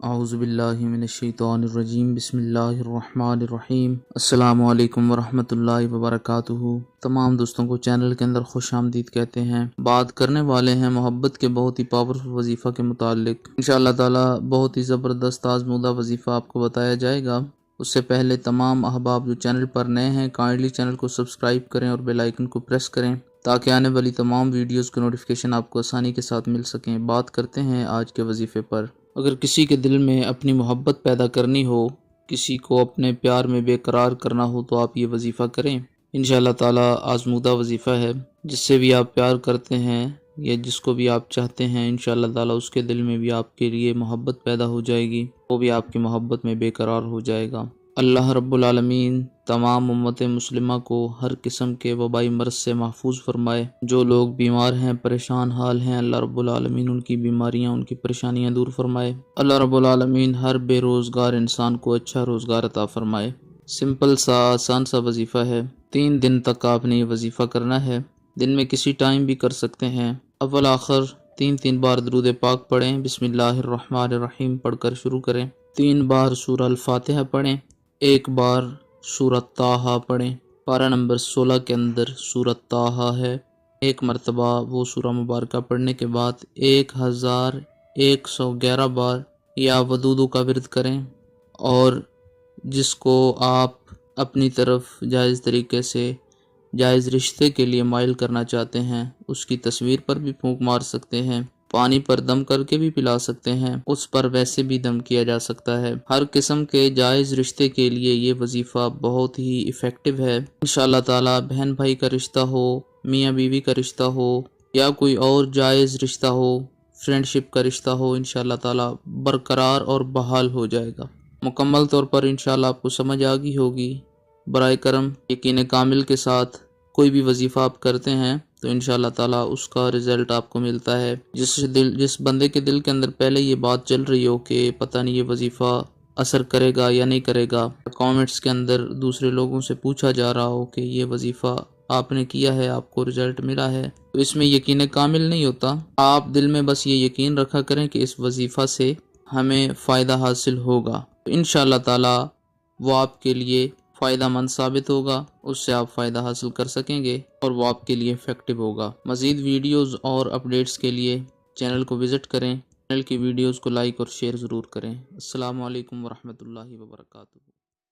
اعوذ باللہ من الشیطان الرجیم بسم اللہ الرحمن الرحیم السلام علیکم ورحمۃ اللہ وبرکاتہ۔ تمام دوستوں کو چینل کے اندر خوش آمدید کہتے ہیں۔ بات کرنے والے ہیں محبت کے بہت ہی پاورفل وظیفہ کے متعلق۔ انشاءاللہ تعالی بہت ہی زبردست آزمودہ وظیفہ آپ کو بتایا جائے گا۔ اس سے پہلے تمام احباب جو چینل پر نئے ہیں کائنڈلی چینل کو سبسکرائب کریں اور بیل آئیکن کو پریس کریں تاکہ آنے والی تمام ویڈیوز کی نوٹیفیکیشن آپ کو آسانی کے ساتھ مل سکیں۔ بات کرتے ہیں آج کے وظیفے پر۔ اگر کسی کے دل میں اپنی محبت پیدا کرنی ہو، کسی کو اپنے پیار میں بے قرار کرنا ہو تو آپ یہ وظیفہ کریں۔ انشاءاللہ تعالی آزمودہ وظیفہ ہے۔ جس سے بھی آپ پیار کرتے ہیں یا جس کو بھی آپ چاہتے ہیں انشاءاللہ تعالی اس کے دل میں بھی آپ کے لیے محبت پیدا ہو جائے گی، وہ بھی آپ کی محبت میں بے قرار ہو جائے گا۔ اللہ رب العالمین تمام امت مسلمہ کو ہر قسم کے وبائی مرض سے محفوظ فرمائے۔ جو لوگ بیمار ہیں، پریشان حال ہیں، اللہ رب العالمین ان کی بیماریاں، ان کی پریشانیاں دور فرمائے۔ اللہ رب العالمین ہر بے روزگار انسان کو اچھا روزگار عطا فرمائے۔ سمپل سا آسان سا وظیفہ ہے۔ 3 دن تک آپ نے یہ وظیفہ کرنا ہے۔ دن میں کسی ٹائم بھی کر سکتے ہیں۔ اول آخر 3 بار درود پاک پڑھیں، بسم اللہ الرحمن الرحیم پڑھ کر شروع کریں۔ 3 بار سورہ الفاتحہ پڑھیں، 1 بار سورۃ طٰہٰ پڑھیں۔ پارہ نمبر 16 کے اندر سورۃ طٰہٰ ہے۔ 1 مرتبہ وہ سورہ مبارکہ پڑھنے کے بعد 1111 بار یا ودودو کا ورد کریں، اور جس کو آپ اپنی طرف جائز طریقے سے جائز رشتے کے لیے مائل کرنا چاہتے ہیں اس کی تصویر پر بھی پھونک مار سکتے ہیں، پانی پر دم کر کے بھی پلا سکتے ہیں، اس پر ویسے بھی دم کیا جا سکتا ہے۔ ہر قسم کے جائز رشتے کے لیے یہ وظیفہ بہت ہی ایفیکٹو ہے۔ انشاءاللہ تعالی بہن بھائی کا رشتہ ہو، میاں بیوی کا رشتہ ہو، یا کوئی اور جائز رشتہ ہو، فرینڈ شپ کا رشتہ ہو، انشاءاللہ تعالی برقرار اور بحال ہو جائے گا۔ مکمل طور پر انشاءاللہ آپ کو سمجھ آ گئی ہوگی۔ برائے کرم یقین کامل کے ساتھ کوئی بھی وظیفہ آپ کرتے ہیں تو انشاءاللہ تعالی اس کا رزلٹ آپ کو ملتا ہے۔ جس بندے کے دل کے اندر پہلے یہ بات چل رہی ہو کہ پتہ نہیں یہ وظیفہ اثر کرے گا یا نہیں کرے گا، کامنٹس کے اندر دوسرے لوگوں سے پوچھا جا رہا ہو کہ یہ وظیفہ آپ نے کیا ہے، آپ کو رزلٹ ملا ہے، تو اس میں یقین کامل نہیں ہوتا۔ آپ دل میں بس یہ یقین رکھا کریں کہ اس وظیفہ سے ہمیں فائدہ حاصل ہوگا، تو انشاءاللہ تعالی وہ آپ کے لیے فائدہ مند ثابت ہوگا، اس سے آپ فائدہ حاصل کر سکیں گے اور وہ آپ کے لیے افیکٹو ہوگا۔ مزید ویڈیوز اور اپڈیٹس کے لیے چینل کو وزٹ کریں، چینل کی ویڈیوز کو لائک اور شیئر ضرور کریں۔ السلام علیکم ورحمۃ اللہ وبرکاتہ۔